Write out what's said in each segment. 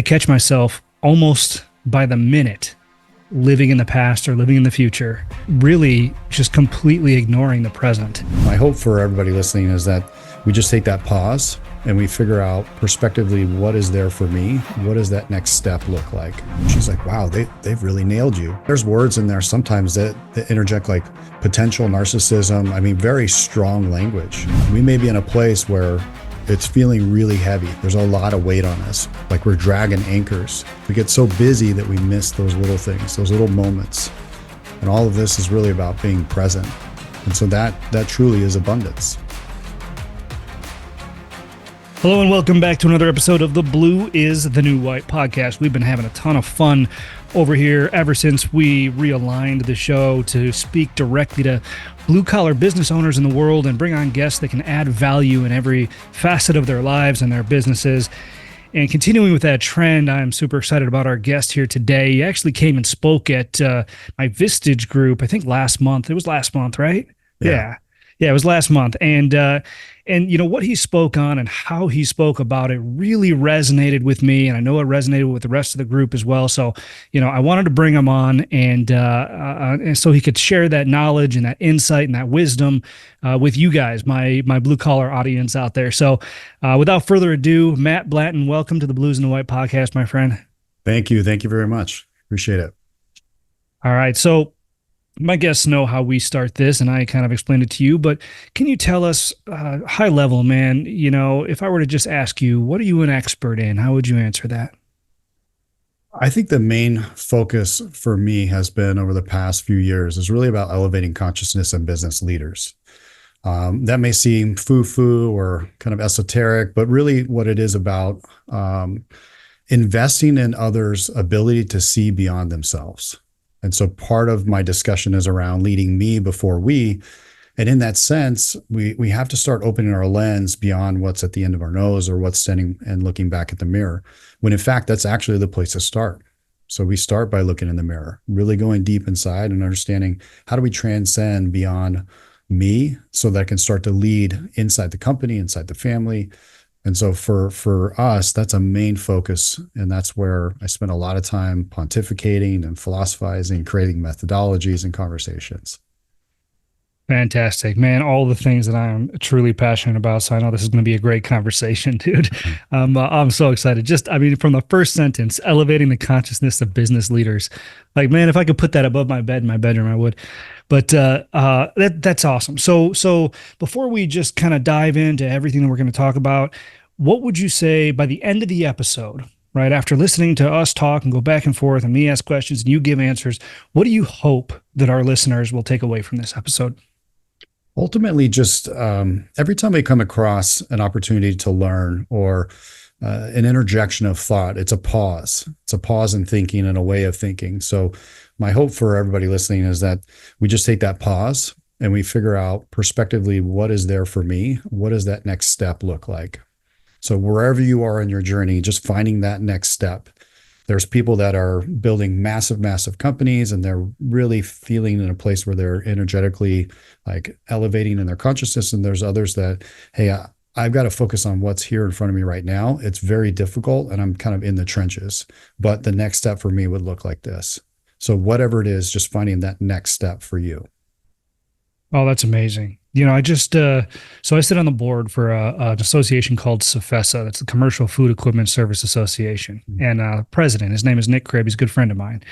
catch myself almost by the minute living in the past or living in the future, really just completely ignoring the present. My hope for everybody listening is that we just take that pause and we figure out prospectively what is there for me. What does that next step look like? She's like, wow, they've really nailed you. There's words in there sometimes that interject like potential narcissism. I mean, very strong language. We may be in a place where it's feeling really heavy. There's a lot of weight on us, like we're dragging anchors. We get so busy that we miss those little things, those little moments. And all of this is really about being present. And so that truly is abundance. Hello and welcome back to another episode of the Blue is the New White podcast. We've been having a ton of fun over here ever since we realigned the show to speak directly to blue-collar business owners in the world and bring on guests that can add value in every facet of their lives and their businesses. And continuing with that trend, I'm super excited about our guest here today. He actually came and spoke at my Vistage group, I think last month. It was last month, right? Yeah, it was last month. And you know, what he spoke on and how he spoke about it really resonated with me. And I know it resonated with the rest of the group as well. So, you know, I wanted to bring him on and so he could share that knowledge and that insight and that wisdom with you guys, my blue collar audience out there. So without further ado, Matt Blanton, welcome to the Blues and the White podcast, my friend. Thank you. Thank you very much. Appreciate it. All right. So my guests know how we start this, and I kind of explained it to you, but can you tell us high level, man, you know, if I were to just ask you, what are you an expert in? How would you answer that? I think the main focus for me has been over the past few years is really about elevating consciousness and business leaders. That may seem foo-foo or kind of esoteric, but really what it is about investing in others' ability to see beyond themselves. And so part of my discussion is around leading me before we. And in that sense, we have to start opening our lens beyond what's at the end of our nose or what's standing and looking back at the mirror, when in fact, that's actually the place to start. So we start by looking in the mirror, really going deep inside and understanding how do we transcend beyond me so that I can start to lead inside the company, inside the family. And so for us, that's a main focus. And that's where I spend a lot of time pontificating and philosophizing, creating methodologies and conversations. Fantastic, man. All the things that I'm truly passionate about. So I know this is going to be a great conversation, dude. I'm so excited. Just, I mean, from the first sentence, elevating the consciousness of business leaders. Like, man, if I could put that above my bed in my bedroom, I would. But that's awesome. So before we just kind of dive into everything that we're going to talk about, what would you say by the end of the episode, right after listening to us talk and go back and forth and me ask questions and you give answers, what do you hope that our listeners will take away from this episode? Ultimately, just every time we come across an opportunity to learn or an interjection of thought, it's a pause. It's a pause in thinking and a way of thinking. So my hope for everybody listening is that we just take that pause and we figure out prospectively what is there for me. What does that next step look like? So wherever you are in your journey, just finding that next step. There's people that are building massive, massive companies and they're really feeling in a place where they're energetically like elevating in their consciousness. And there's others that, hey, I've got to focus on what's here in front of me right now. It's very difficult and I'm kind of in the trenches, but the next step for me would look like this. So whatever it is, just finding that next step for you. Oh, that's amazing. You know, I just, so I sit on the board for an association called CFESA. That's the Commercial Food Equipment Service Association. Mm-hmm. And president, his name is Nick Cribb. He's a good friend of mine.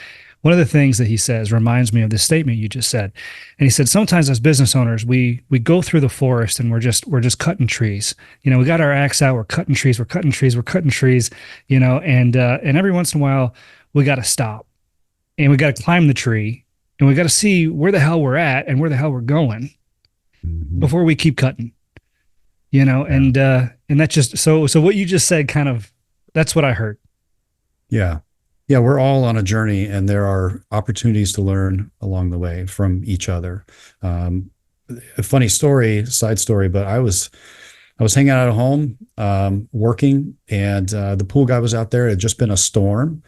One of the things that he says reminds me of this statement you just said. And he said, sometimes as business owners, we go through the forest and we're just cutting trees. You know, we got our axe out, we're cutting trees, you know, and every once in a while we got to stop and we got to climb the tree and we got to see where the hell we're at and where the hell we're going before we keep cutting, you know, and that's just, so what you just said kind of, that's what I heard. Yeah. Yeah. We're all on a journey and there are opportunities to learn along the way from each other. A funny story, side story, but I was hanging out at home, working and the pool guy was out there. It had just been a storm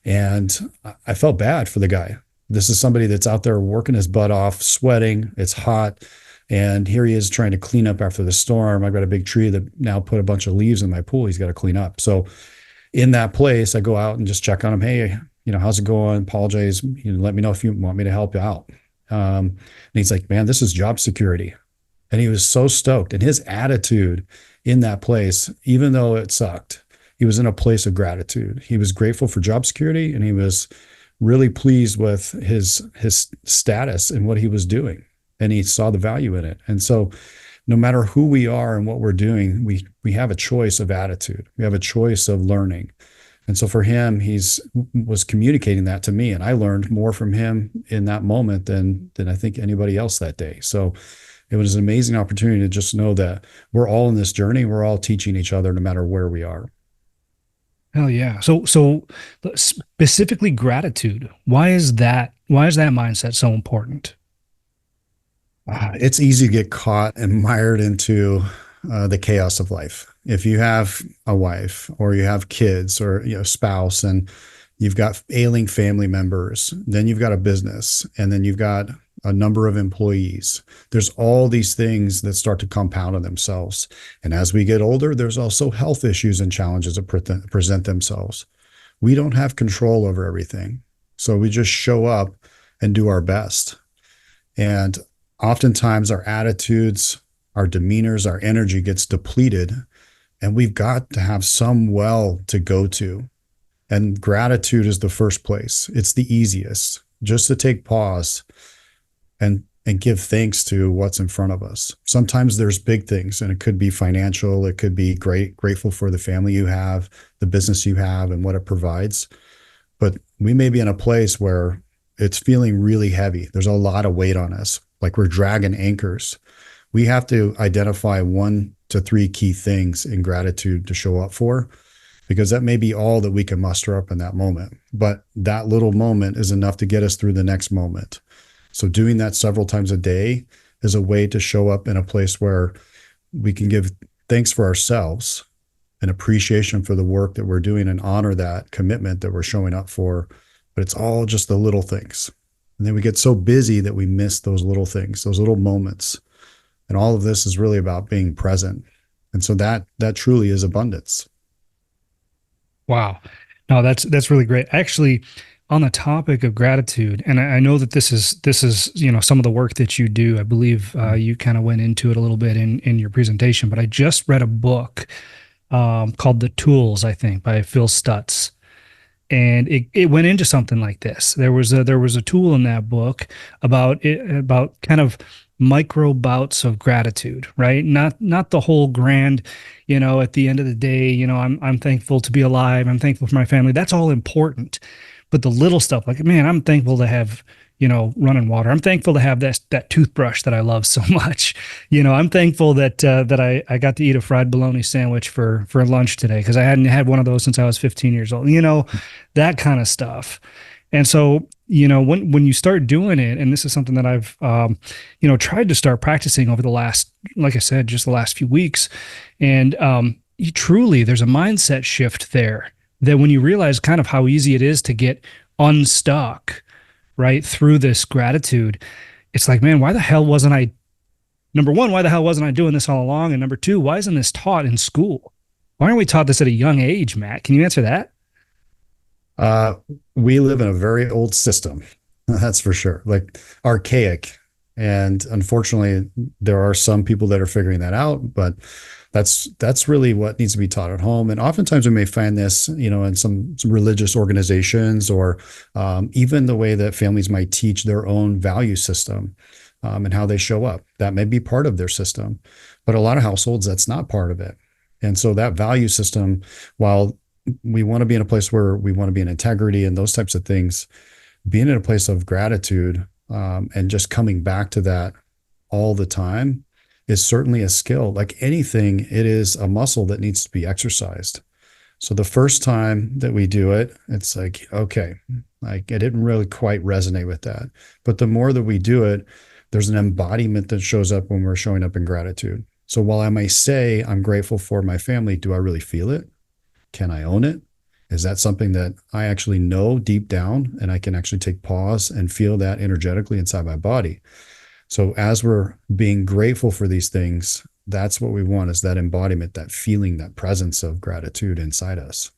and I felt bad for the guy. This is somebody that's out there working his butt off, sweating. It's hot. And here he is trying to clean up after the storm. I've got a big tree that now put a bunch of leaves in my pool. He's got to clean up. So In that place, I go out and just check on him. Hey, how's it going? Apologize. Let me know if you want me to help you out. And he's like, man, this is job security. And he was so stoked. And his attitude in that place, even though it sucked, he was in a place of gratitude. He was grateful for job security, and he was really pleased with his status and what he was doing. And he saw the value in it. And so no matter who we are and what we're doing, we have a choice of attitude. We have a choice of learning. And so for him, he's was communicating that to me, and I learned more from him in that moment than I think anybody else that day. So it was an amazing opportunity to just know that we're all in this journey. We're all teaching each other no matter where we are. Hell yeah. So specifically gratitude. Why is that mindset so important? It's easy to get caught and mired into the chaos of life. If you have a wife or you have kids or spouse, and you've got ailing family members, then you've got a business, and then you've got a number of employees. There's all these things that start to compound on themselves. And as we get older, there's also health issues and challenges that present themselves. We don't have control over everything. So we just show up and do our best. And oftentimes our attitudes, our demeanors, our energy gets depleted, and we've got to have some well to go to. And gratitude is the first place. It's the easiest, just to take pause and give thanks to what's in front of us. Sometimes there's big things, and it could be financial, it could be grateful for the family you have, the business you have, and what it provides. But we may be in a place where it's feeling really heavy. There's a lot of weight on us, like we're dragging anchors. We have to identify 1 to 3 key things in gratitude to show up for, because that may be all that we can muster up in that moment. But that little moment is enough to get us through the next moment. So doing that several times a day is a way to show up in a place where we can give thanks for ourselves and appreciation for the work that we're doing, and honor that commitment that we're showing up for. But it's all just the little things. And then we get so busy that we miss those little things, those little moments. And all of this is really about being present. And so that truly is abundance. Wow. No, that's really great. Actually, on the topic of gratitude, and I know that this is some of the work that you do. I believe you kind of went into it a little bit in your presentation, but I just read a book called The Tools, I think, by Phil Stutz. And it went into something like this. There was a tool in that book about kind of micro bouts of gratitude, right? Not the whole grand, at the end of the day, I'm thankful to be alive. I'm thankful for my family. That's all important. But the little stuff, like, man, I'm thankful to have, running water. I'm thankful to have that toothbrush that I love so much. I'm thankful that I got to eat a fried bologna sandwich for lunch today, because I hadn't had one of those since I was 15 years old. That kind of stuff. And so, when you start doing it, and this is something that I've tried to start practicing over the last, like I said, just the last few weeks, and there's a mindset shift there, that when you realize kind of how easy it is to get unstuck, right, through this gratitude, it's like, man, number one, why the hell wasn't I doing this all along? And number two, why isn't this taught in school? Why aren't we taught this at a young age, Matt? Can you answer that? We live in a very old system. That's for sure. Like, archaic. And unfortunately, there are some people that are figuring that out, but that's really what needs to be taught at home. And oftentimes we may find this, in some religious organizations, or even the way that families might teach their own value system, and how they show up. That may be part of their system, but a lot of households, that's not part of it. And so that value system, while we want to be in a place where we want to be in integrity and those types of things, being in a place of gratitude, and just coming back to that all the time, is certainly a skill. Like anything, it is a muscle that needs to be exercised. So the first time that we do it, it's like, okay, like it didn't really quite resonate with that. But the more that we do it, there's an embodiment that shows up when we're showing up in gratitude. So while I may say I'm grateful for my family, do I really feel it? Can I own it? Is that something that I actually know deep down, and I can actually take pause and feel that energetically inside my body? So as we're being grateful for these things, that's what we want, is that embodiment, that feeling, that presence of gratitude inside us.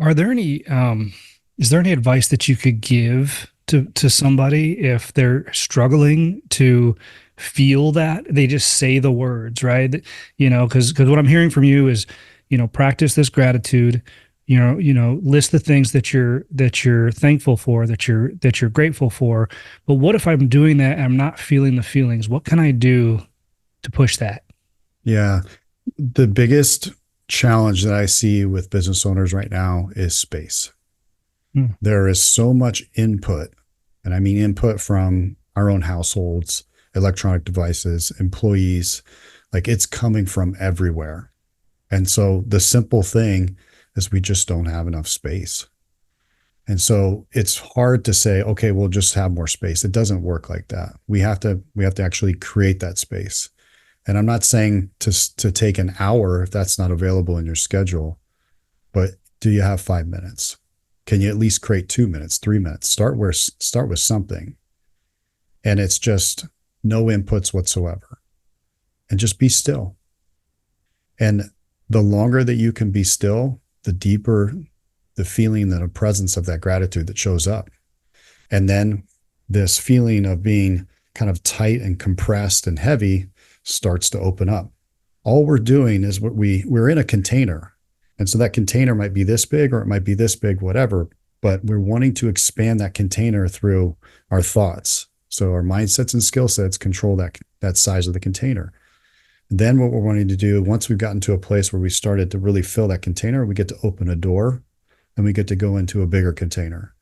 Are there any is there any advice that you could give to somebody if they're struggling to feel that they just say the words, right? Because what I'm hearing from you is, practice this gratitude, list the things that you're thankful for, that you're grateful for. But what if I'm doing that and I'm not feeling the feelings? What can I do to push that? Yeah. The biggest challenge that I see with business owners right now is space. Hmm. There is so much input, and I mean input from our own households, electronic devices, employees, like it's coming from everywhere. And so the simple thing is we just don't have enough space. And so it's hard to say, okay, we'll just have more space. It doesn't work like that. We have to actually create that space. And I'm not saying to take an hour if that's not available in your schedule, but do you have 5 minutes? Can you at least create 2 minutes, 3 minutes? Start with something. And it's just no inputs whatsoever. And just be still. And the longer that you can be still, the deeper the feeling and the presence of that gratitude that shows up. And then this feeling of being kind of tight and compressed and heavy starts to open up. All we're doing is we're in a container. And so that container might be this big or it might be this big, whatever, but we're wanting to expand that container through our thoughts. So our mindsets and skill sets control that size of the container. Then what we're wanting to do, once we've gotten to a place where we started to really fill that container, we get to open a door and we get to go into a bigger container.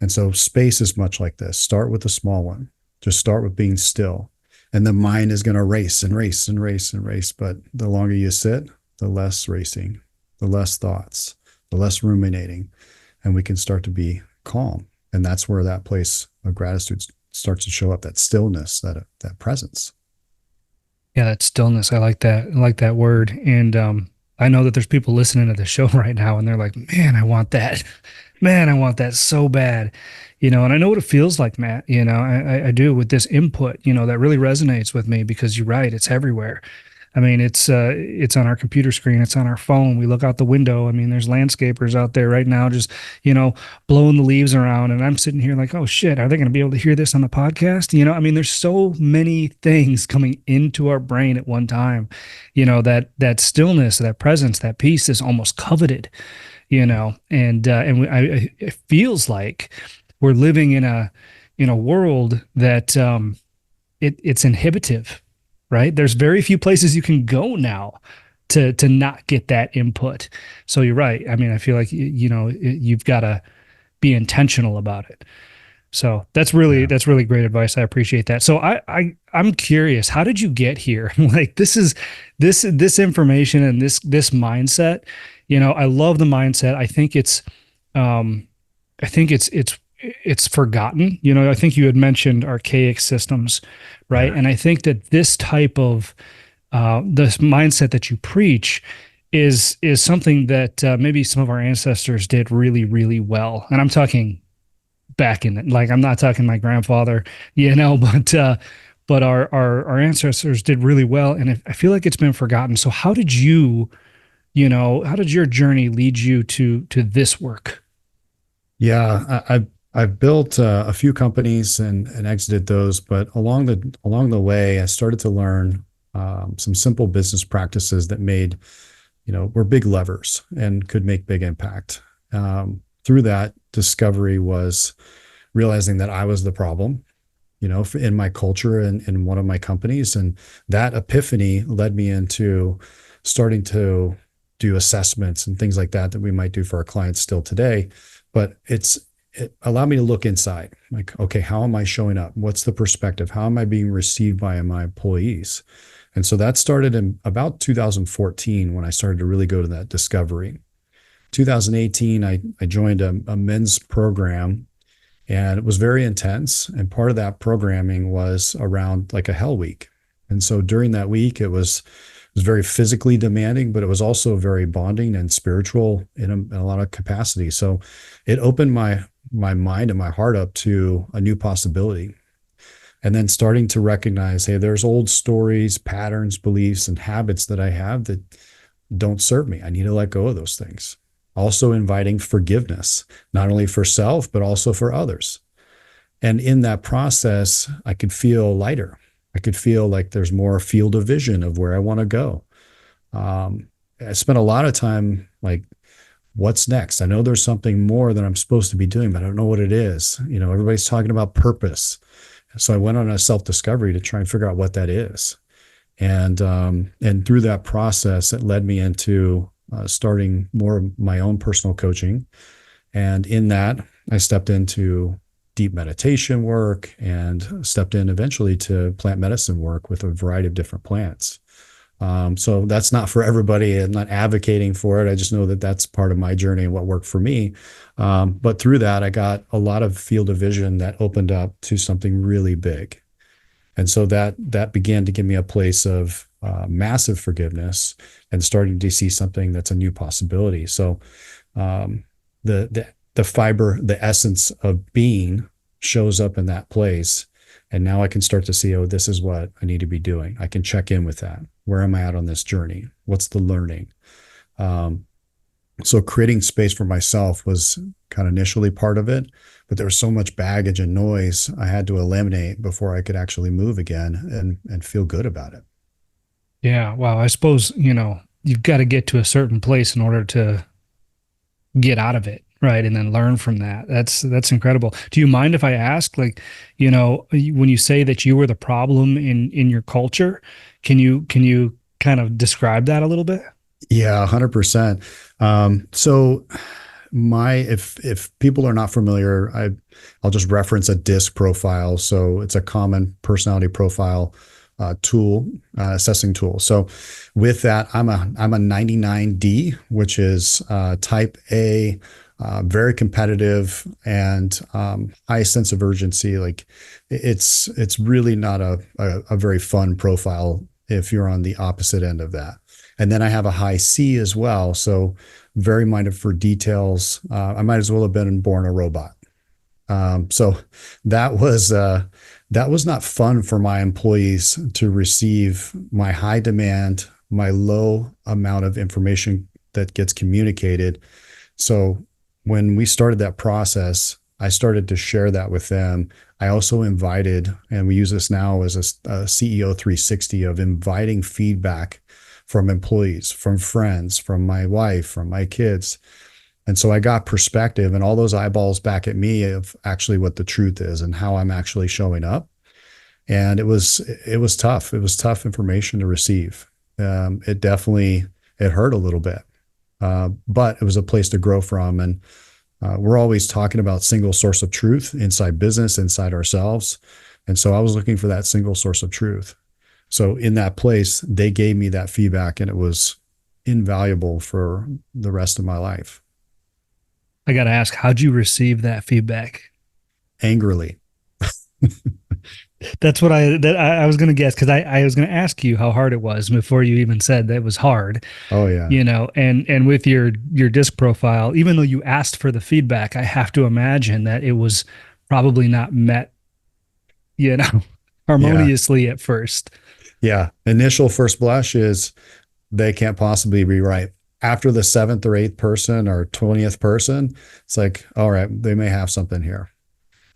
And so space is much like this. Start with a small one. Just start with being still. And the mind is going to race and race and race and race. But the longer you sit, the less racing, the less thoughts, the less ruminating. And we can start to be calm. And that's where that place of gratitude starts to show up, that stillness, that presence. Yeah, that stillness. I like that. I like that word. And I know that there's people listening to the show right now and they're like, man, I want that. Man, I want that so bad. And I know what it feels like, Matt. I do with this input, that really resonates with me because you're right. It's everywhere. I mean, it's on our computer screen, it's on our phone. We look out the window. I mean, there's landscapers out there right now just, blowing the leaves around. And I'm sitting here like, oh shit, are they going to be able to hear this on the podcast? I mean, there's so many things coming into our brain at one time, that stillness, that presence, that peace is almost coveted, it feels like we're living in a world that it's inhibitive, right? There's very few places you can go now to not get that input. So you're right. I mean, I feel like you've got to be intentional about it. So Yeah. that's really great advice. I appreciate that. So I'm curious, how did you get here? Like this information and this mindset. I love the mindset. Um, I think it's forgotten. I think you had mentioned archaic systems, right? Yeah. And I think that this type of this mindset that you preach is something that maybe some of our ancestors did really, really well. And I'm talking back in like I'm not talking my grandfather, but our ancestors did really well, and I feel like it's been forgotten. So how did your journey lead you to this work? Yeah. I've built a few companies and exited those, but along the way, I started to learn some simple business practices that were big levers and could make big impact. Through that discovery was realizing that I was the problem, in my culture and in one of my companies. And that epiphany led me into starting to do assessments and things like that we might do for our clients still today. But it allowed me to look inside, like, okay, how am I showing up? What's the perspective? How am I being received by my employees? And so that started in about 2014 when I started to really go to that discovery. 2018, I joined a men's program, and it was very intense. And part of that programming was around like a hell week. And so during that week, it was very physically demanding, but it was also very bonding and spiritual in a lot of capacity. So it opened my mind and my heart up to a new possibility. And then starting to recognize, hey, there's old stories, patterns, beliefs, and habits that I have that don't serve me. I need to let go of those things. also inviting forgiveness, not only for self, but also for others. And in that process, I could feel lighter. I could feel like there's more field of vision of where I want to go. I spent a lot of time like, what's next? I know there's something more that I'm supposed to be doing, but I don't know what it is. Everybody's talking about purpose. So I went on a self-discovery to try and figure out what that is. And through that process, it led me into starting more of my own personal coaching. And in that, I stepped into deep meditation work and stepped in eventually to plant medicine work with a variety of different plants. So that's not for everybody. I'm not advocating for it. I just know that that's part of my journey and what worked for me. But through that, I got a lot of field of vision that opened up to something really big. And so that began to give me a place of massive forgiveness and starting to see something that's a new possibility. So the fiber, the essence of being shows up in that place. And now I can start to see, oh, this is what I need to be doing. I can check in with that. Where am I at on this journey? What's the learning? So creating space for myself was kind of initially part of it, but there was so much baggage and noise I had to eliminate before I could actually move again and feel good about it. Yeah. Wow. I suppose, you've got to get to a certain place in order to get out of it, right? And then learn from that. That's incredible. Do you mind if I ask, like, when you say that you were the problem in your culture, can you kind of describe that a little bit? Yeah, 100%. So if people are not familiar, I'll just reference a DISC profile. So it's a common personality profile tool, assessing tool. So with that, I'm a 99D, which is type A, very competitive and high sense of urgency. Like it's really not a very fun profile if you're on the opposite end of that. And then I have a high C as well. So very minded for details. I might as well have been born a robot. So that was not fun for my employees to receive my high demand, my low amount of information that gets communicated. So when we started that process, I started to share that with them. I also invited, and we use this now as a CEO 360 of inviting feedback from employees, from friends, from my wife, from my kids. And so I got perspective and all those eyeballs back at me of actually what the truth is and how I'm actually showing up. And it was tough. It was tough information to receive. It hurt a little bit, but it was a place to grow from. And we're always talking about single source of truth inside business, inside ourselves. And so I was looking for that single source of truth. So in that place, they gave me that feedback and it was invaluable for the rest of my life. I got to ask, how'd you receive that feedback? Angrily. That's what I was going to guess, because I was going to ask you how hard it was before you even said that it was hard. Oh yeah. And with your disc profile, even though you asked for the feedback, I have to imagine that it was probably not met, harmoniously at first. Yeah. Initial first blush is they can't possibly be right. After the seventh or eighth person or 20th person, it's like, all right, they may have something here.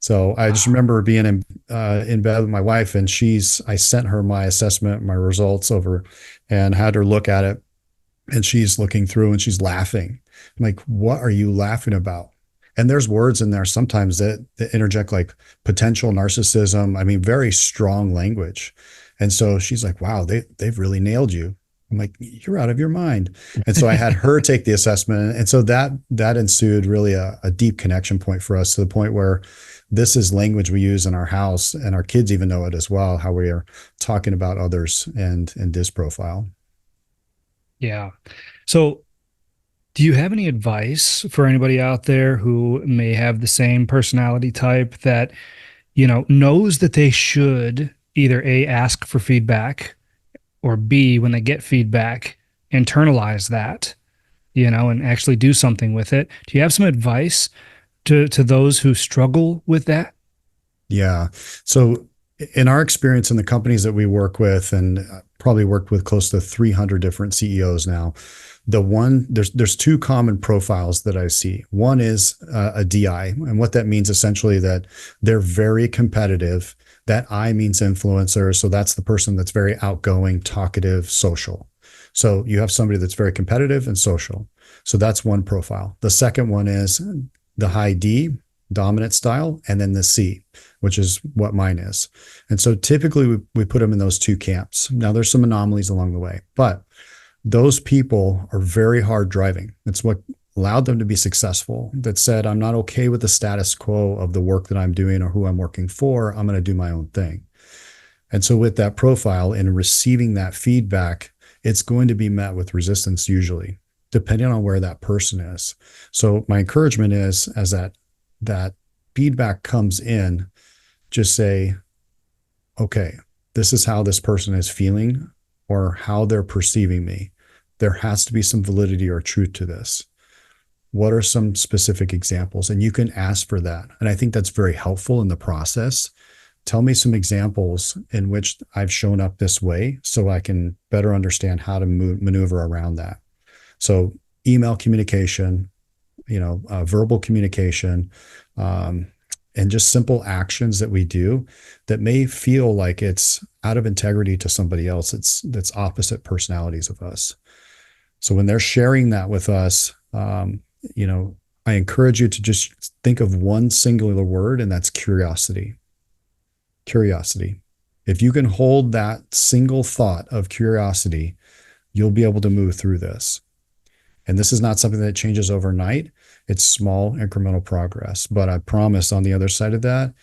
So I just remember being in bed with my wife, and I sent her my assessment, my results over, and had her look at it. And she's looking through and she's laughing. I'm like, what are you laughing about? And there's words in there sometimes that interject like potential narcissism. I mean, very strong language. And so she's like, wow, they've really nailed you. I'm like, you're out of your mind. And so I had her take the assessment. And so that ensued really a deep connection point for us, to the point where this is language we use in our house, and our kids even know it as well, how we are talking about others and DISC profile. Yeah. So do you have any advice for anybody out there who may have the same personality type that, knows that they should either A, ask for feedback, or B, when they get feedback, internalize that, and actually do something with it? Do you have some advice to those who struggle with that? Yeah. So in our experience in the companies that we work with, and probably worked with close to 300 different CEOs now. There's two common profiles that I see. One is a DI, and what that means essentially that they're very competitive. That I means influencer, so that's the person that's very outgoing, talkative, social. So you have somebody that's very competitive and social. So that's one profile. The second one is the high D, dominant style, and then the C, which is what mine is. And so typically we put them in those two camps. Now there's some anomalies along the way, but those people are very hard driving. It's what allowed them to be successful, that said, I'm not okay with the status quo of the work that I'm doing or who I'm working for. I'm going to do my own thing. And so with that profile and receiving that feedback, it's going to be met with resistance usually, depending on where that person is. So my encouragement is, as that feedback comes in, just say, okay, this is how this person is feeling or how they're perceiving me. There has to be some validity or truth to this. What are some specific examples? And you can ask for that. And I think that's very helpful in the process. Tell me some examples in which I've shown up this way so I can better understand how to maneuver around that. So email communication, verbal communication, and just simple actions that we do that may feel like it's out of integrity to somebody else. That's opposite personalities of us. So when they're sharing that with us, I encourage you to just think of one singular word, and that's curiosity. Curiosity. If you can hold that single thought of curiosity, you'll be able to move through this. And this is not something that changes overnight. It's small incremental progress. But I promise on the other side of that,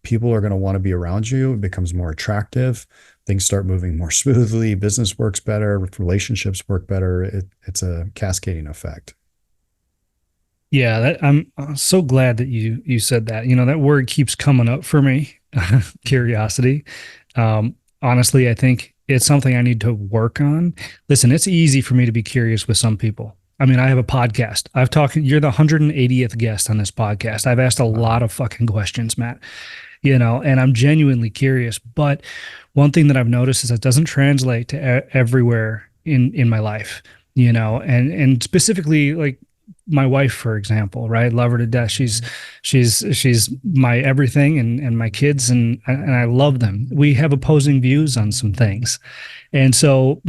people are going to want to be around you. It becomes more attractive. Things start moving more smoothly. Business works better. Relationships work better. It's a cascading effect. Yeah, I'm so glad that you said that. That word keeps coming up for me, curiosity. Honestly, I think it's something I need to work on. Listen, it's easy for me to be curious with some people. I mean, I have a podcast. You're the 180th guest on this podcast. I've asked a lot of fucking questions, Matt, and I'm genuinely curious. But one thing that I've noticed is it doesn't translate to everywhere in my life, and specifically like my wife, for example, right? Love her to death. She's my everything and my kids and I love them. We have opposing views on some things. And so,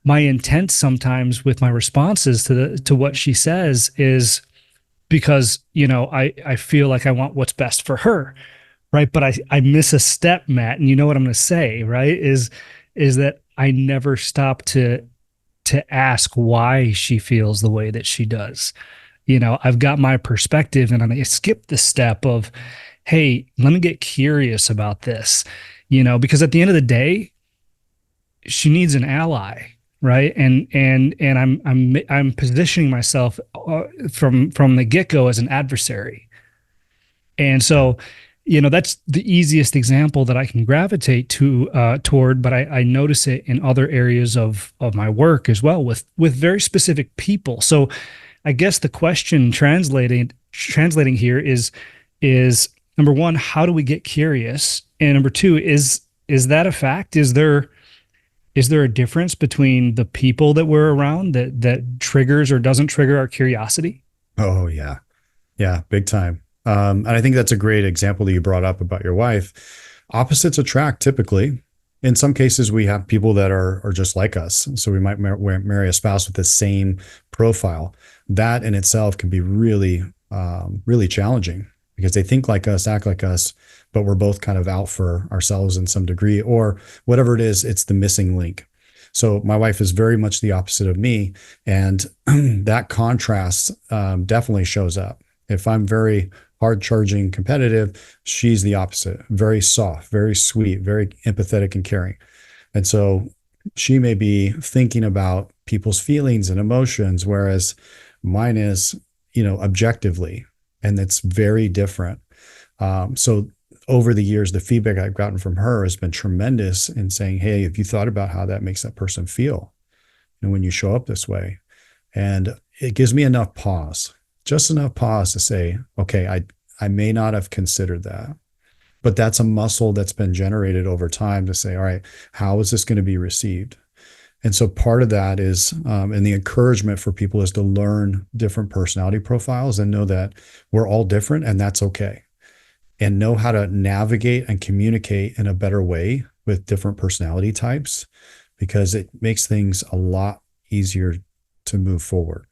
my intent sometimes with my responses to what she says is because, I feel like I want what's best for her. Right. But I miss a step, Matt. And you know what I'm going to say, right? Is that I never stop to ask why she feels the way that she does. I've got my perspective and I skip the step of, hey, let me get curious about this, because at the end of the day, she needs an ally, right? And I'm positioning myself from the get-go as an adversary. And so, that's the easiest example that I can gravitate toward, but I notice it in other areas of my work as well with very specific people. So I guess the question translating here is number one, how do we get curious? And number two, is that a fact? Is there a difference between the people that we're around that triggers or doesn't trigger our curiosity? Oh yeah. Yeah. Big time. And I think that's a great example that you brought up about your wife. Opposites attract typically. In some cases, we have people that are just like us. So we might marry a spouse with the same profile. That in itself can be really, really challenging because they think like us, act like us, but we're both kind of out for ourselves in some degree, or whatever it is, it's the missing link. So my wife is very much the opposite of me. And that contrast definitely shows up. If I'm very hard charging, competitive, she's the opposite, very soft, very sweet, very empathetic and caring. And so she may be thinking about people's feelings and emotions, whereas mine is, objectively, and it's very different. So over the years, the feedback I've gotten from her has been tremendous in saying, hey, have you thought about how that makes that person feel? And when you show up this way, and it gives me enough pause, just enough pause to say, okay, I may not have considered that. But that's a muscle that's been generated over time to say, all right, how is this going to be received? And so part of that is, and the encouragement for people is to learn different personality profiles and know that we're all different and that's okay. And know how to navigate and communicate in a better way with different personality types because it makes things a lot easier to move forward.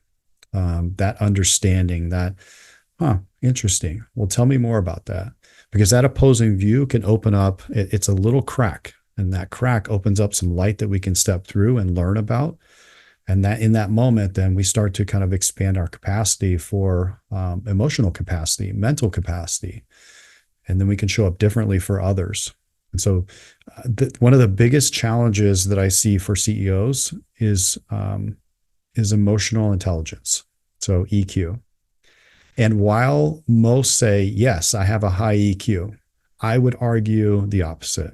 That understanding that, interesting. Well, tell me more about that because that opposing view can open up, it's a little crack, and that crack opens up some light that we can step through and learn about. And that in that moment, then we start to kind of expand our capacity for emotional capacity, mental capacity, and then we can show up differently for others. And so, one of the biggest challenges that I see for CEOs is emotional intelligence, so EQ. And while most say, yes, I have a high EQ, I would argue the opposite.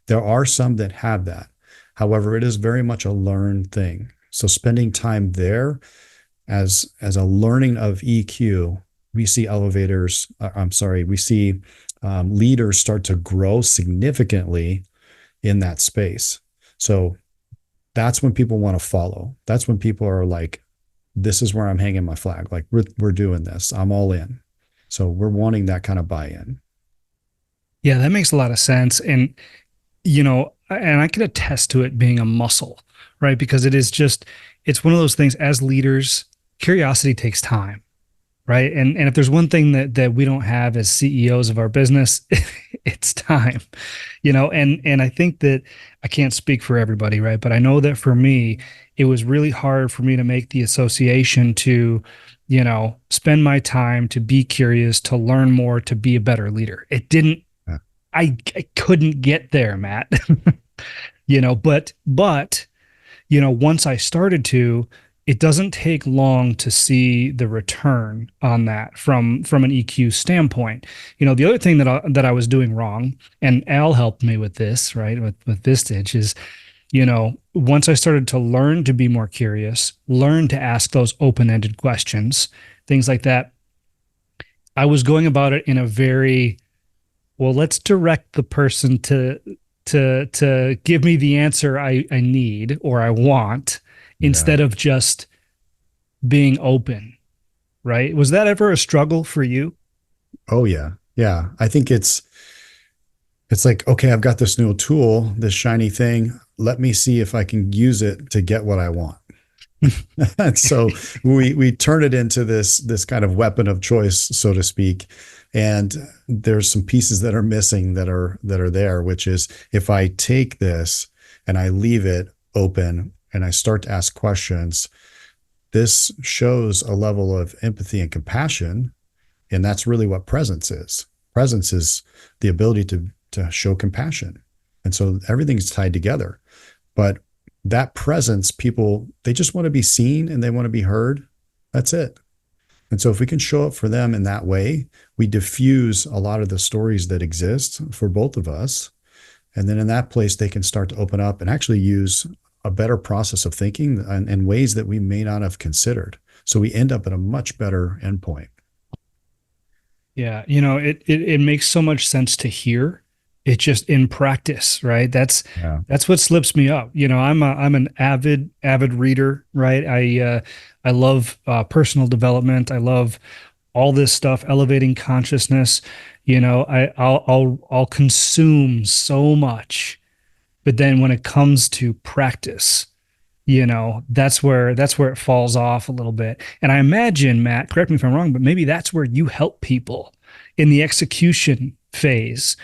There are some that have that. However, it is very much a learned thing. So spending time there as a learning of EQ, we see we see leaders start to grow significantly in that space. So that's when people want to follow. That's when people are like, this is where I'm hanging my flag. Like we're doing this. I'm all in. So we're wanting that kind of buy-in. Yeah, that makes a lot of sense. And I can attest to it being a muscle, right? Because it's one of those things as leaders, curiosity takes time, right? And if there's one thing that we don't have as CEOs of our business, it's time, and I think that I can't speak for everybody, right? But I know that for me, it was really hard for me to make the association to, spend my time to be curious, to learn more, to be a better leader. It didn't, Yeah. I couldn't get there, Matt. But once I started to, it doesn't take long to see the return on that from an EQ standpoint. The other thing that I was doing wrong, and Al helped me with this, right, with Vistage, is once I started to learn to be more curious, learn to ask those open-ended questions, things like that, I was going about it in a very, well, let's direct the person to give me the answer I need or I want Yeah. instead of just being open, right? Was that ever a struggle for you? Oh yeah. Yeah. I think it's like, okay, I've got this new tool, this shiny thing. Let me see if I can use it to get what I want. And so we turn it into this kind of weapon of choice, so to speak. And there's some pieces that are missing that are there, which is if I take this and I leave it open and I start to ask questions, this shows a level of empathy and compassion. And that's really what presence is. Presence is the ability to show compassion. And so everything's tied together. But that presence, people, they just want to be seen and they want to be heard. That's it. And so if we can show up for them in that way, we diffuse a lot of the stories that exist for both of us. And then in that place, they can start to open up and actually use a better process of thinking in ways that we may not have considered. So we end up at a much better endpoint. Yeah, it makes so much sense to hear. It just in practice, right? Yeah. That's what slips me up. I'm an avid reader, right? I love personal development. I love all this stuff, elevating consciousness. I'll consume so much, but then when it comes to practice, that's where it falls off a little bit. And I imagine, Matt, correct me if I'm wrong, but maybe that's where you help people in the execution phase,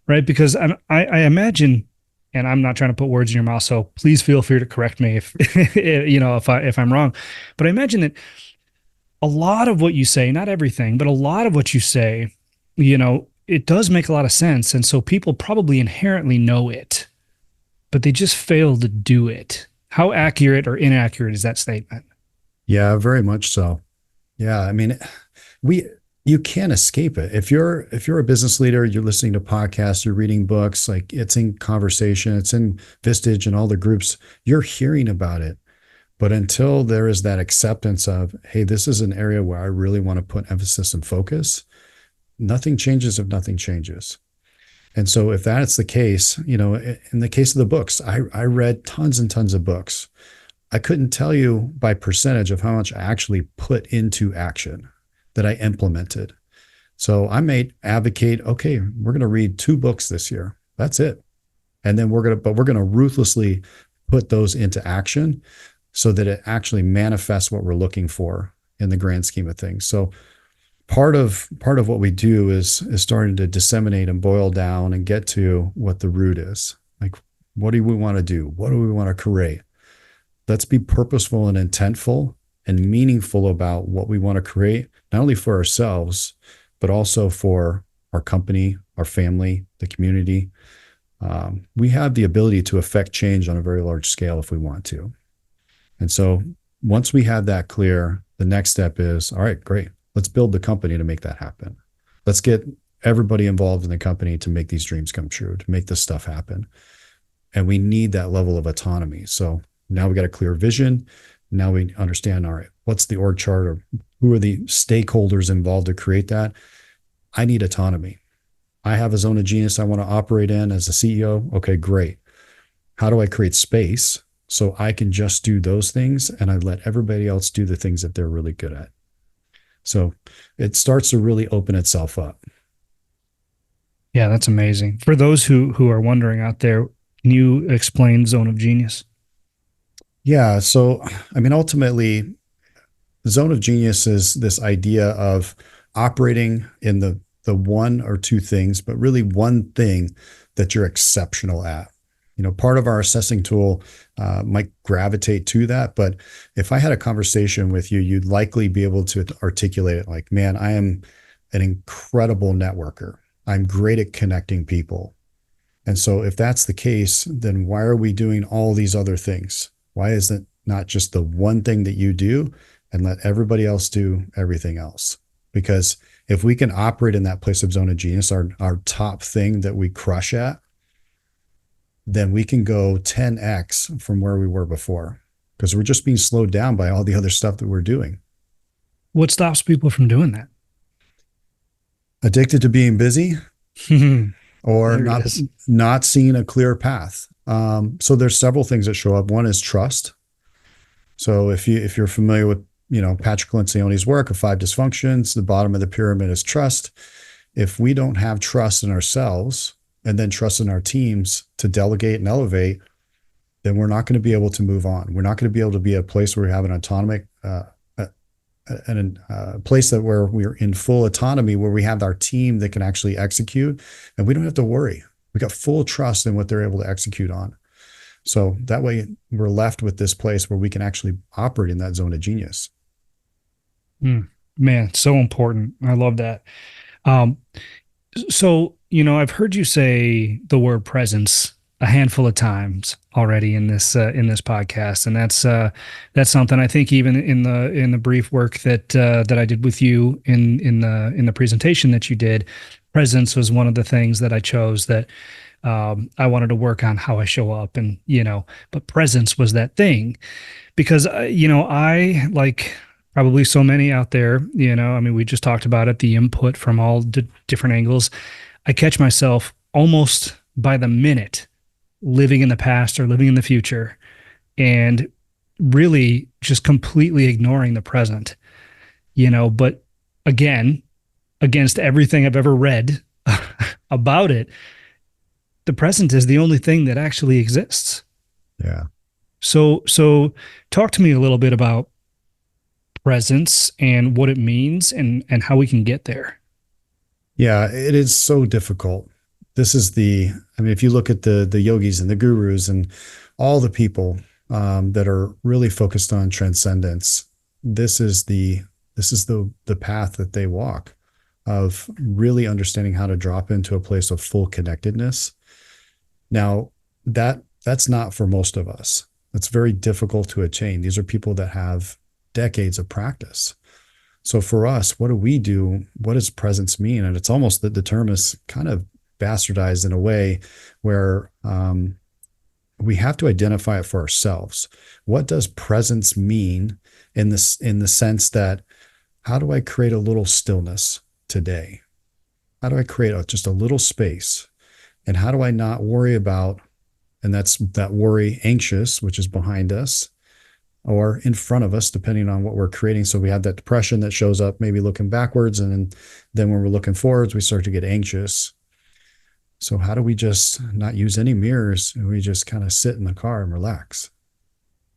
right? Because I imagine, and I'm not trying to put words in your mouth, so please feel free to correct me if if I'm wrong. But I imagine that a lot of what you say, not everything, but a lot of what you say, it does make a lot of sense, and so people probably inherently know it, but they just fail to do it. How accurate or inaccurate is that statement? Yeah, very much so. Yeah. I mean, we you can't escape it. If you're a business leader, you're listening to podcasts, you're reading books, like it's in conversation, it's in Vistage and all the groups, you're hearing about it. But until there is that acceptance of, hey, this is an area where I really want to put emphasis and focus, nothing changes if nothing changes. And so if that's the case, in the case of the books, I read tons and tons of books. I couldn't tell you by percentage of how much I actually put into action that I implemented. So I may advocate, okay, we're going to read 2 books this year. That's it. And then we're going to ruthlessly put those into action so that it actually manifests what we're looking for in the grand scheme of things. So part of what we do is starting to disseminate and boil down and get to what the root is. Like, what do we want to do? What do we want to create? Let's be purposeful and intentful and meaningful about what we want to create, not only for ourselves, but also for our company, our family, the community. We have the ability to affect change on a very large scale if we want to. And so once we have that clear, the next step is, all right, great. Let's build the company to make that happen. Let's get everybody involved in the company to make these dreams come true, to make this stuff happen. And we need that level of autonomy. So now we got a clear vision. Now we understand, all right, what's the org chart, or who are the stakeholders involved to create that? I need autonomy. I have a zone of genius I want to operate in as a CEO. Okay, great. How do I create space so I can just do those things and I let everybody else do the things that they're really good at? So it starts to really open itself up. Yeah, that's amazing. For those who are wondering out there, can you explain zone of genius? Yeah. So, I mean, ultimately, the zone of genius is this idea of operating in the one or two things, but really one thing that you're exceptional at. Part of our assessing tool might gravitate to that, but if I had a conversation with you, you'd likely be able to articulate it like, man, I am an incredible networker. I'm great at connecting people. And so if that's the case, then why are we doing all these other things? Why is it not just the one thing that you do and let everybody else do everything else? Because if we can operate in that place of zone of genius, our top thing that we crush at, then we can go 10x from where we were before, because we're just being slowed down by all the other stuff that we're doing. What stops people from doing that? Addicted to being busy, or There it is. not seeing a clear path. So there's several things that show up. One is trust. So if you're familiar with Patrick Lencioni's work of 5 dysfunctions, the bottom of the pyramid is trust. If we don't have trust in ourselves and then trust in our teams to delegate and elevate, then we're not going to be able to move on. We're not going to be able to be a place where we have an autonomic, a place where we're in full autonomy, where we have our team that can actually execute, and we don't have to worry. We got full trust in what they're able to execute on. So that way we're left with this place where we can actually operate in that zone of genius. Man, so important. I love that. Um, so, I've heard you say the word presence a handful of times already in this podcast, and that's something I think even in the brief work that I did with you in the presentation that you did, presence was one of the things that I chose that I wanted to work on how I show up, and but presence was that thing because I like probably so many out there, I mean, we just talked about it, the input from all different angles. I catch myself almost by the minute living in the past or living in the future and really just completely ignoring the present, but again, against everything I've ever read about it, the present is the only thing that actually exists. Yeah. So talk to me a little bit about presence and what it means and how we can get there. Yeah, it is so difficult. I mean, if you look at the yogis and the gurus and all the people that are really focused on transcendence, this is the path that they walk, of really understanding how to drop into a place of full connectedness. Now, that's not for most of us. It's very difficult to attain. These are people that have decades of practice. So for us, what do we do? What does presence mean? And it's almost that the term is kind of bastardized in a way where we have to identify it for ourselves. What does presence mean in the sense that, how do I create a little stillness today? How do I create just a little space? And how do I not worry about, and that's that worry, anxious, which is behind us or in front of us, depending on what we're creating. So we have that depression that shows up maybe looking backwards. And then when we're looking forwards, we start to get anxious. So how do we just not use any mirrors and we just kind of sit in the car and relax?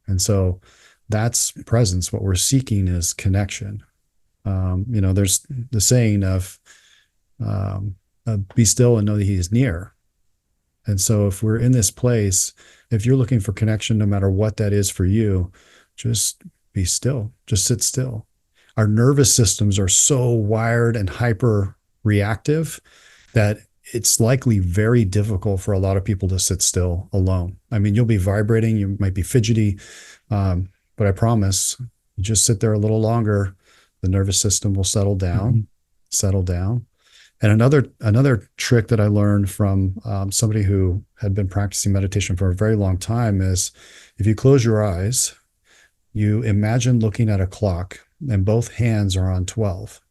And so that's presence. What we're seeking is connection. There's the saying of be still and know that he is near. And so if we're in this place, if you're looking for connection, no matter what that is for you, just be still, just sit still. Our nervous systems are so wired and hyper reactive that it's likely very difficult for a lot of people to sit still alone. I mean, you'll be vibrating, you might be fidgety, but I promise you just sit there a little longer, the nervous system will settle down, Mm-hmm. settle down. And another trick that I learned from somebody who had been practicing meditation for a very long time is if you close your eyes, you imagine looking at a clock and both hands are on 12.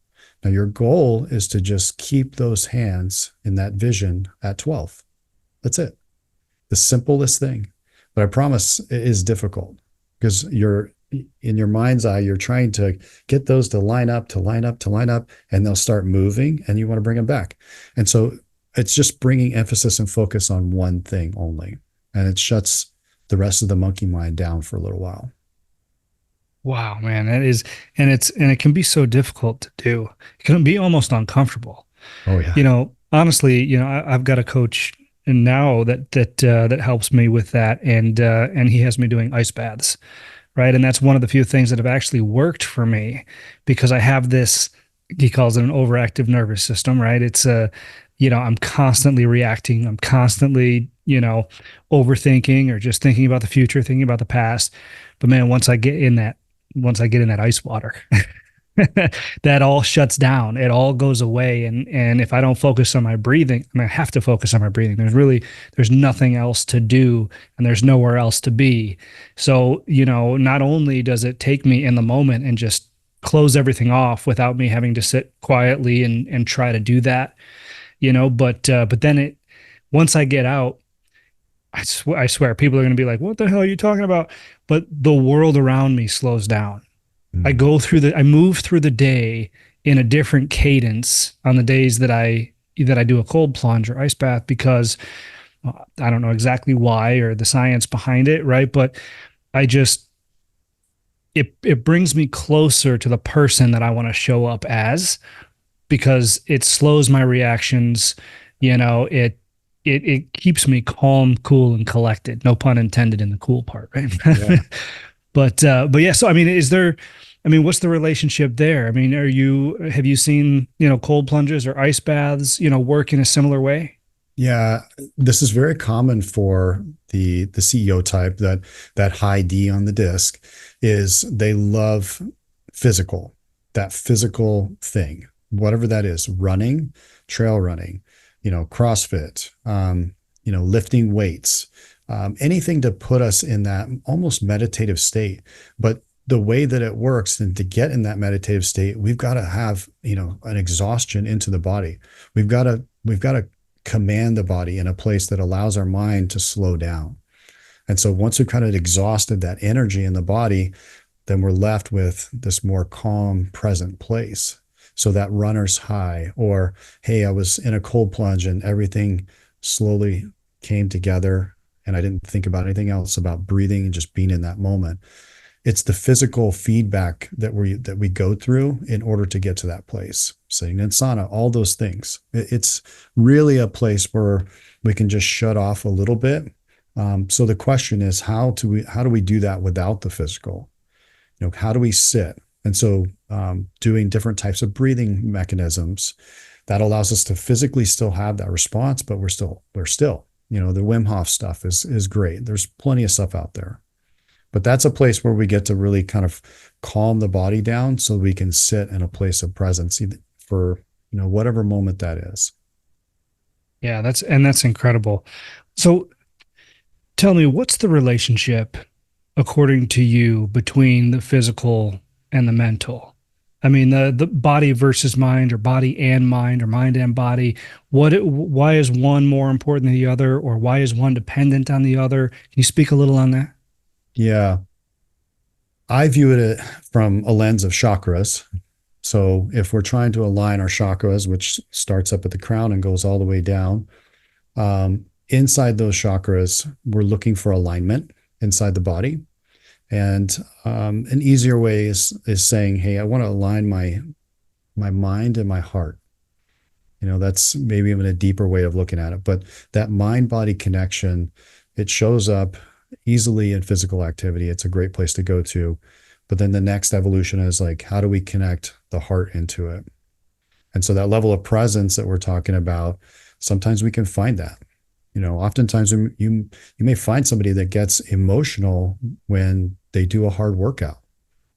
Now, your goal is to just keep those hands in that vision at 12. That's it. The simplest thing. But I promise it is difficult because you're in your mind's eye, you're trying to get those to line up, to line up, to line up, and they'll start moving and you want to bring them back. And so it's just bringing emphasis and focus on one thing only. And it shuts the rest of the monkey mind down for a little while. Wow, man, that is, and it can be so difficult to do. It can be almost uncomfortable. Oh, yeah. Honestly, I've got a coach now that helps me with that, and he has me doing ice baths, right? And that's one of the few things that have actually worked for me because I have this. He calls it an overactive nervous system, right? It's I'm constantly reacting. I'm constantly, overthinking or just thinking about the future, thinking about the past. But man, once I get in that ice water, that all shuts down. It all goes away. And if I don't focus on my breathing, I mean, I have to focus on my breathing. There's nothing else to do and there's nowhere else to be. So, not only does it take me in the moment and just close everything off without me having to sit quietly and try to do that, but then once I get out, I swear people are going to be like, what the hell are you talking about? But the world around me slows down. Mm. I move through the day in a different cadence on the days that I do a cold plunge or ice bath because I don't know exactly why or the science behind it, right? But I just it brings me closer to the person that I want to show up as because it slows my reactions. It keeps me calm, cool, and collected. No pun intended in the cool part, right? Yeah. But yeah. So I mean, what's the relationship there? I mean, have you seen cold plunges or ice baths work in a similar way? Yeah, this is very common for the CEO type that high D on the disc is they love physical, that physical thing, whatever that is, running, trail running, CrossFit, lifting weights, anything to put us in that almost meditative state. But the way that it works and to get in that meditative state, we've got to have, an exhaustion into the body. We've got to command the body in a place that allows our mind to slow down. And so once we've kind of exhausted that energy in the body, then we're left with this more calm, present place. So that runner's high, or hey, I was in a cold plunge and everything slowly came together and I didn't think about anything else about breathing and just being in that moment. It's the physical feedback that we go through in order to get to that place. Sitting in sauna, all those things. It's really a place where we can just shut off a little bit. So the question is, how do we do that without the physical? How do we sit? And so doing different types of breathing mechanisms that allows us to physically still have that response, but we're still, the Wim Hof stuff is great. There's plenty of stuff out there. But that's a place where we get to really kind of calm the body down so we can sit in a place of presence for, whatever moment that is. Yeah, that's incredible. So tell me, what's the relationship, according to you, between the physical and the mental? I mean, the body versus mind, or body and mind, or mind and body. Why is one more important than the other, or why is one dependent on the other? Can you speak a little on that? Yeah. I view it from a lens of chakras. So if we're trying to align our chakras, which starts up at the crown and goes all the way down, inside those chakras, we're looking for alignment inside the body. And an easier way is saying, "Hey, I want to align my mind and my heart." That's maybe even a deeper way of looking at it. But that mind body connection, it shows up easily in physical activity. It's a great place to go to. But then the next evolution is like, how do we connect the heart into it? And so that level of presence that we're talking about, sometimes we can find that. Oftentimes you may find somebody that gets emotional when they do a hard workout.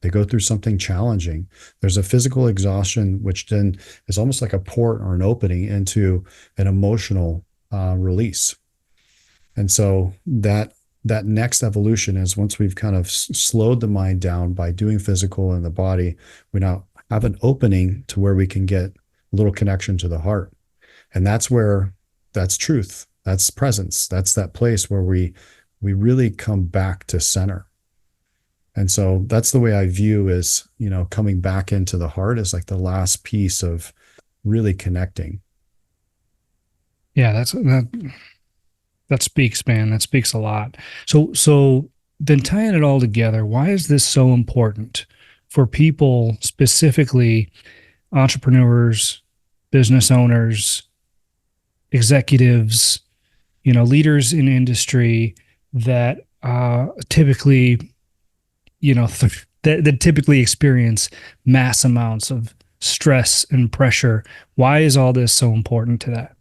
They go through something challenging. There's a physical exhaustion, which then is almost like a port or an opening into an emotional release. And so that next evolution is, once we've kind of slowed the mind down by doing physical in the body, we now have an opening to where we can get a little connection to the heart. And that's truth. That's presence. That's that place where we really come back to center. And so that's the way I view is, coming back into the heart is like the last piece of really connecting. Yeah, that speaks, man. That speaks a lot. So then tying it all together, why is this so important for people, specifically entrepreneurs, business owners, executives, leaders in industry that typically, that typically experience mass amounts of stress and pressure? Why is all this so important to that?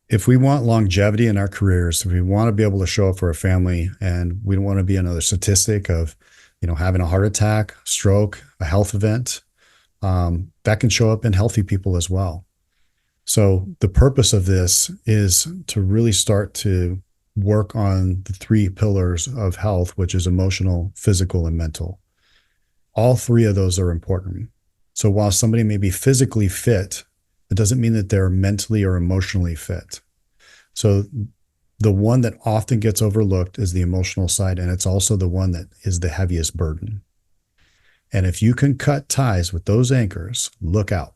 If we want longevity in our careers, if we want to be able to show up for a family, and we don't want to be another statistic of, having a heart attack, stroke, a health event, that can show up in healthy people as well. So the purpose of this is to really start to work on the three pillars of health, which is emotional, physical, and mental. All three of those are important. So while somebody may be physically fit, it doesn't mean that they're mentally or emotionally fit. So the one that often gets overlooked is the emotional side, and it's also the one that is the heaviest burden. And if you can cut ties with those anchors, look out.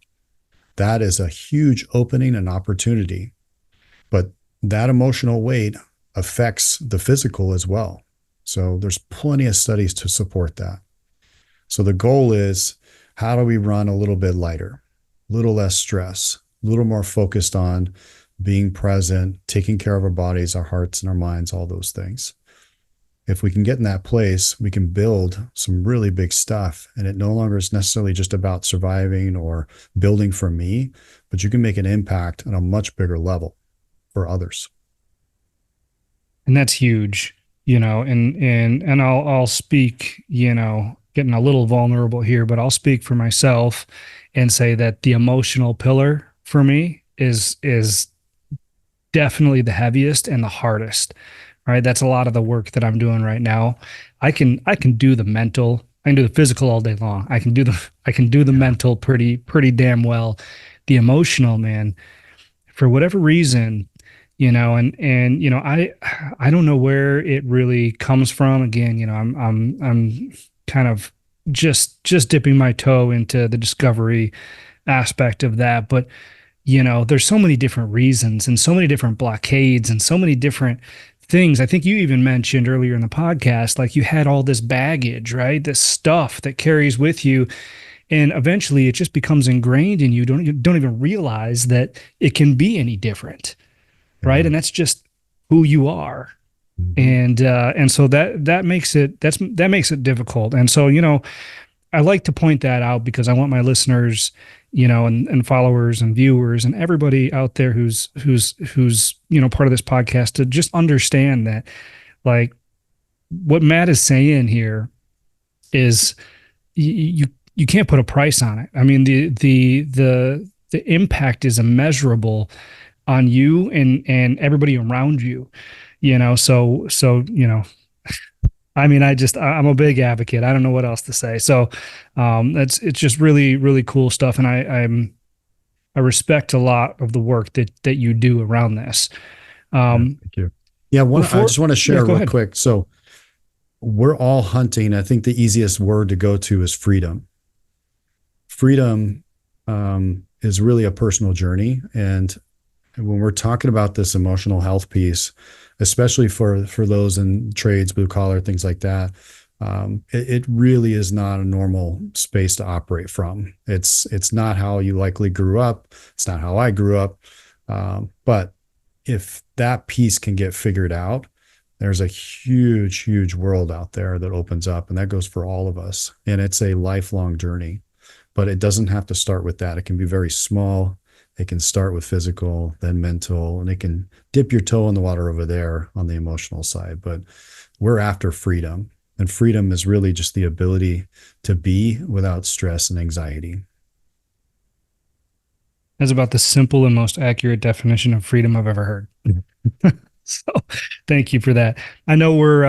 That is a huge opening and opportunity. But that emotional weight affects the physical as well. So there's plenty of studies to support that. So the goal is, how do we run a little bit lighter, a little less stress, a little more focused on being present, taking care of our bodies, our hearts, and our minds, all those things. If we can get in that place, we can build some really big stuff. And it no longer is necessarily just about surviving or building for me, but you can make an impact on a much bigger level for others. And that's huge, and I'll speak, getting a little vulnerable here, but I'll speak for myself and say that the emotional pillar for me is definitely the heaviest and the hardest. Right? That's a lot of the work that I'm doing right now. I can do the mental, I can do the physical all day long. I can do the mental pretty damn well. The emotional, man, for whatever reason, I don't know where it really comes from. Again, I'm kind of just dipping my toe into the discovery aspect of that, but there's so many different reasons and so many different blockades and so many different things. I think you even mentioned earlier in the podcast, like you had all this baggage, right? This stuff that carries with you. And eventually it just becomes ingrained in you. Don't even realize that it can be any different. Right. Yeah. And that's just who you are. Mm-hmm. And so that makes it difficult. And so, I like to point that out because I want my listeners, and followers and viewers and everybody out there who's part of this podcast to just understand that, like, what Matt is saying here is you can't put a price on it. I mean, the impact is immeasurable on you and everybody around you. So I mean, I'm a big advocate. I don't know what else to say. So, it's just really, really cool stuff. And I respect a lot of the work that you do around this. Yeah, Um, thank you. Yeah, I before, just want to yeah, share go real ahead. quick. So we're all hunting. I think the easiest word to go to is freedom. Freedom is really a personal journey, and when we're talking about this emotional health piece, especially for those in trades, blue collar, things like that, it really is not a normal space to operate from. It's not how you likely grew up. It's not how I grew up. But if that piece can get figured out, there's a huge, huge world out there that opens up, and that goes for all of us. And it's a lifelong journey, but it doesn't have to start with that. It can be very small. It can start with physical, then mental, and it can dip your toe in the water over there on the emotional side. But we're after freedom. And freedom is really just the ability to be without stress and anxiety. That's about the simple and most accurate definition of freedom I've ever heard. So, thank you for that. I know we're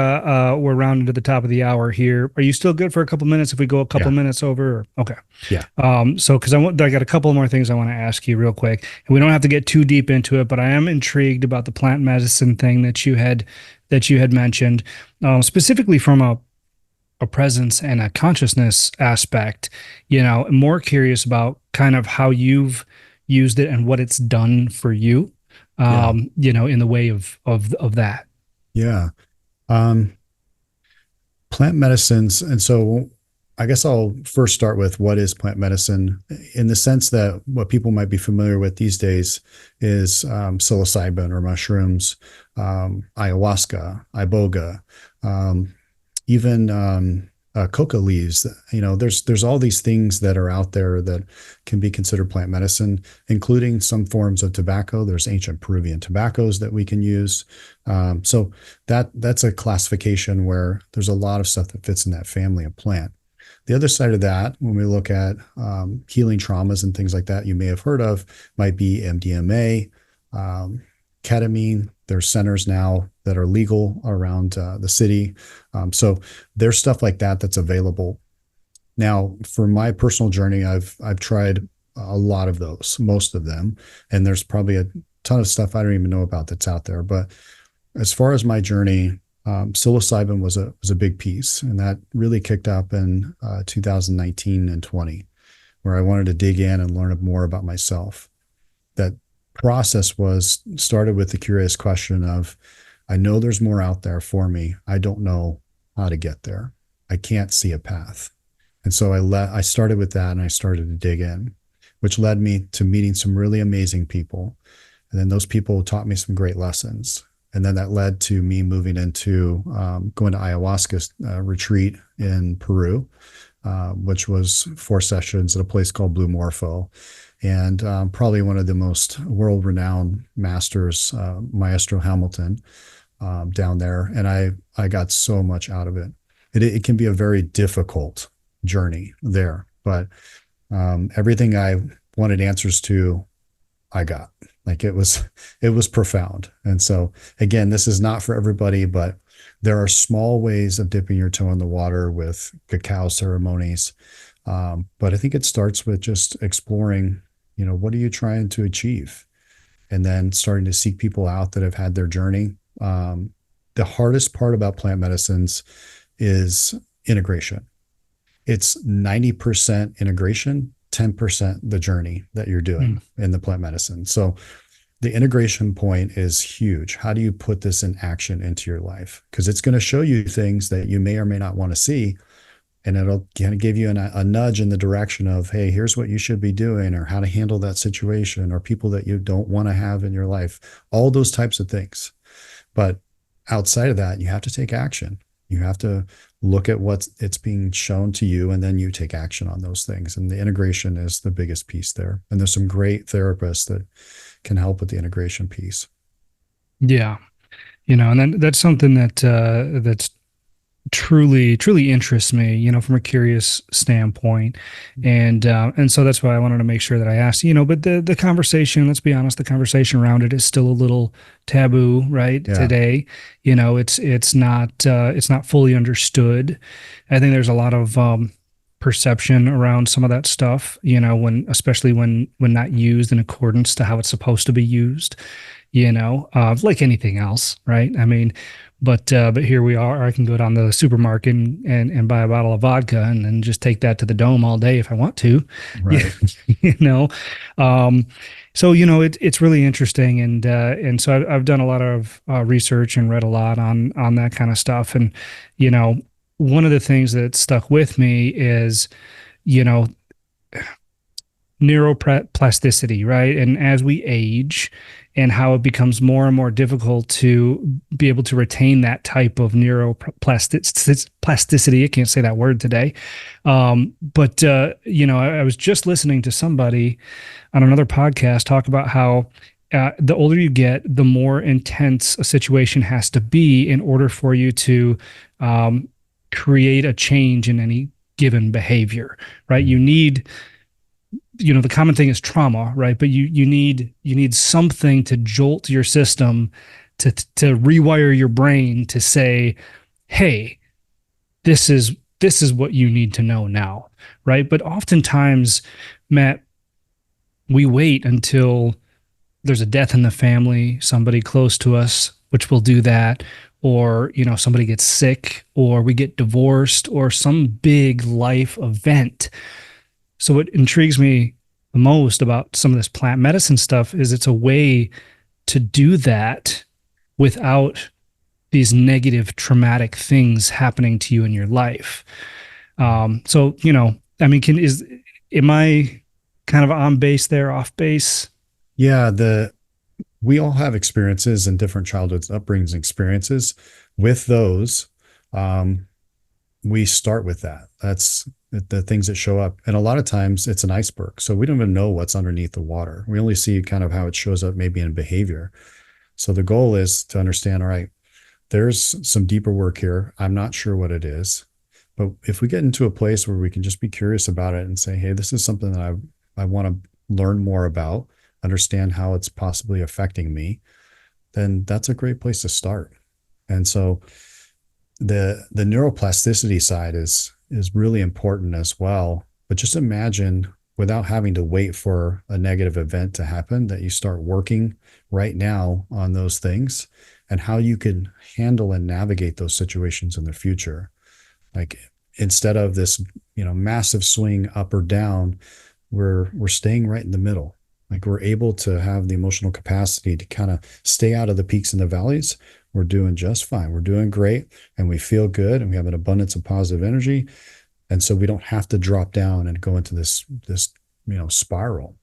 rounding to the top of the hour here. Are you still good for a couple minutes if we go a couple Yeah. minutes over? Okay. Yeah. So because I got a couple more things I want to ask you real quick, and we don't have to get too deep into it, but I am intrigued about the plant medicine thing that you had mentioned, specifically from a presence and a consciousness aspect. I'm more curious about kind of how you've used it and what it's done for you. Yeah. In the way of that. Yeah. Um, Plant medicines. And so I guess I'll first start with what is plant medicine in the sense that what people might be familiar with these days is psilocybin or mushrooms, ayahuasca, iboga, um, even coca leaves. There's all these things that are out there that can be considered plant medicine, including some forms of tobacco. There's ancient Peruvian tobaccos that we can use. So that's a classification where there's a lot of stuff that fits in that family of plant. The other side of that, when we look at healing traumas and things like that, you may have heard of, might be MDMA, ketamine. There's centers now that are legal around the city. So there's stuff like that that's available. Now, for my personal journey, I've tried a lot of those, most of them, and there's probably a ton of stuff I don't even know about that's out there. But as far as my journey, psilocybin was a big piece, and that really kicked up in 2019 and 20, where I wanted to dig in and learn more about myself. That process was started with the curious question of, I know there's more out there for me. I don't know how to get there. I can't see a path. And so I started with that, and I started to dig in, which led me to meeting some really amazing people. And then those people taught me some great lessons. And then that led to me moving into going to ayahuasca retreat in Peru, which was 4 sessions at a place called Blue Morpho. And probably one of the most world-renowned masters, Maestro Hamilton, down there. And I got so much out of it. It can be a very difficult journey there, but everything I wanted answers to, I got. Like it was profound. And so again, this is not for everybody, but there are small ways of dipping your toe in the water with cacao ceremonies. But I think it starts with just exploring, what are you trying to achieve? And then starting to seek people out that have had their journey. The hardest part about plant medicines is integration. It's 90% integration, 10% the journey that you're doing in the plant medicine. So the integration point is huge. How do you put this in action into your life? Because it's going to show you things that you may or may not want to see. And it'll kind of give you a nudge in the direction of, hey, here's what you should be doing, or how to handle that situation, or people that you don't want to have in your life, all those types of things. But outside of that, you have to take action. You have to look at it's being shown to you, and then you take action on those things. And the integration is the biggest piece there. And there's some great therapists that can help with the integration piece. Yeah. And then that's something that's truly interests me, from a curious standpoint. And so that's why I wanted to make sure that I asked, but the conversation, let's be honest, the conversation around it is still a little taboo, right? Yeah. Today. It's not fully understood. I think there's a lot of perception around some of that stuff, especially when not used in accordance to how it's supposed to be used, like anything else, right? I mean, but here we are. I can go down to the supermarket and buy a bottle of vodka and then just take that to the dome all day if I want to. Yeah, Right. you know. Um, so it's really interesting, and so I've done a lot of research and read a lot on that kind of stuff. And you know, one of the things that stuck with me is you know neuroplasticity, right? And as we age, and how it becomes more and more difficult to be able to retain that type of neuroplasticity. I can't say that word today. But I was just listening to somebody on another podcast talk about how the older you get, the more intense a situation has to be in order for you to create a change in any given behavior, right? Mhm. You need the common thing is trauma, right? But you need something to jolt your system to rewire your brain to say, hey, this is what you need to know now, right? But oftentimes, Matt, we wait until there's a death in the family, somebody close to us, which will do that, or somebody gets sick, or we get divorced, or some big life event. So what intrigues me the most about some of this plant medicine stuff is it's a way to do that without these negative traumatic things happening to you in your life. So I mean, am I kind of on base there, off base? Yeah, we all have experiences and different childhood upbringings and experiences. With those, um, we start with that. That's the things that show up. And a lot of times it's an iceberg. So we don't even know what's underneath the water. We only see kind of how it shows up maybe in behavior. So the goal is to understand, all right, there's some deeper work here. I'm not sure what it is. But if we get into a place where we can just be curious about it and say, hey, this is something that I want to learn more about, understand how it's possibly affecting me, then that's a great place to start. And so the neuroplasticity side is really important as well. But just imagine, without having to wait for a negative event to happen, that you start working right now on those things and how you can handle and navigate those situations in the future. Like, instead of this, massive swing up or down, we're staying right in the middle. Like, we're able to have the emotional capacity to kind of stay out of the peaks and the valleys. We're doing just fine. We're doing great, and we feel good, and we have an abundance of positive energy. And so we don't have to drop down and go into this spiral.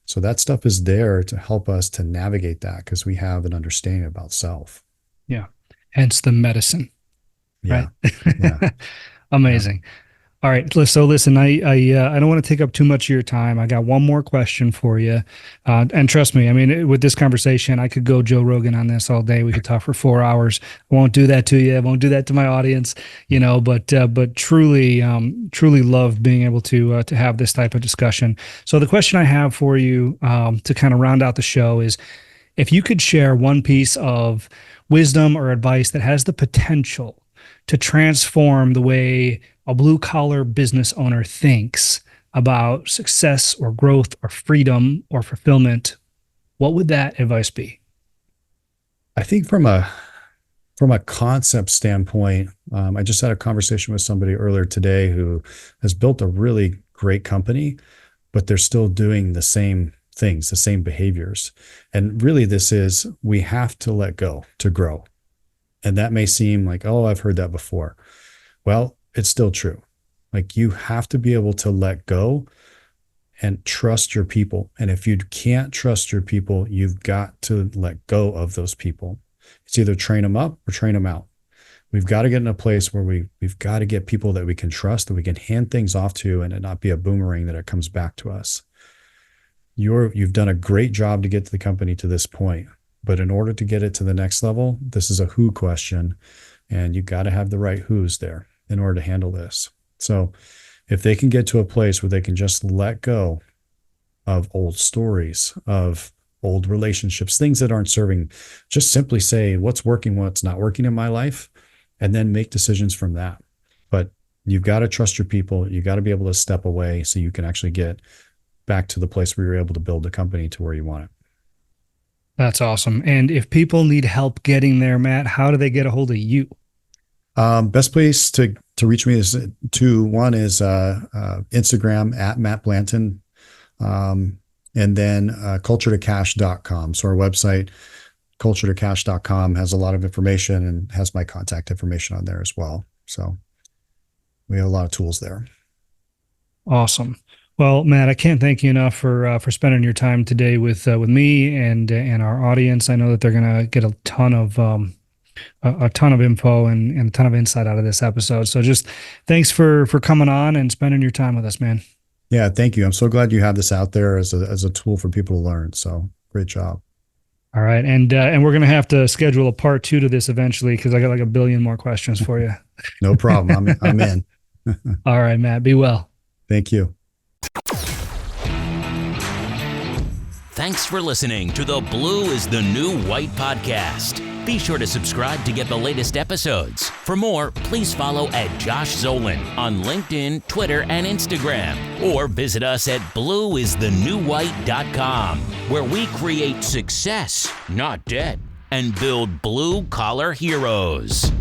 So that stuff is there to help us to navigate that, because we have an understanding about self. Yeah. Hence the medicine, right? Yeah. Yeah. Yeah. Amazing. All right. So listen, I don't want to take up too much of your time. I got one more question for you, and trust me, I mean, with this conversation, I could go Joe Rogan on this all day. We could talk for 4 hours. I won't do that to you. I won't do that to my audience. But truly love being able to have this type of discussion. So the question I have for you, to kind of round out the show, is if you could share one piece of wisdom or advice that has the potential to transform the way a blue collar business owner thinks about success or growth or freedom or fulfillment, what would that advice be? I think from a concept standpoint, I just had a conversation with somebody earlier today who has built a really great company, but they're still doing the same things, the same behaviors. And really, we have to let go to grow. And that may seem like, oh, I've heard that before. Well, it's still true. Like, you have to be able to let go and trust your people. And if you can't trust your people, you've got to let go of those people. It's either train them up or train them out. We've got to get in a place where we've got to get people that we can trust, that we can hand things off to, and it not be a boomerang that it comes back to us. You've done a great job to get to the company to this point, but in order to get it to the next level, this is a who question. And you got to have the right who's there in order to handle this. So if they can get to a place where they can just let go of old stories, of old relationships, things that aren't serving, just simply say what's working, what's not working in my life, and then make decisions from that. But you've got to trust your people. You got to be able to step away so you can actually get back to the place where you're able to build the company to where you want it. That's awesome. And if people need help getting there, Matt, how do they get a hold of you? Best place to reach me is Instagram at Matt Blanton. And then culturetocash.com. So our website, culturetocash.com, has a lot of information and has my contact information on there as well. So we have a lot of tools there. Awesome. Well, Matt, I can't thank you enough for spending your time today with me and our audience. I know that they're gonna get a ton of info and a ton of insight out of this episode. So just thanks for coming on and spending your time with us, man. Yeah, thank you. I'm so glad you have this out there as a tool for people to learn. So great job. All right, and we're gonna have to schedule a part 2 to this eventually because I got like a billion more questions for you. No problem. I'm in. All right, Matt. Be well. Thank you. Thanks for listening to the Blue is the New White podcast. Be sure to subscribe to get the latest episodes. For more, please follow at Josh Zolan on LinkedIn, Twitter, and Instagram. Or visit us at blueisthenewwhite.com, where we create success, not debt, and build blue-collar heroes.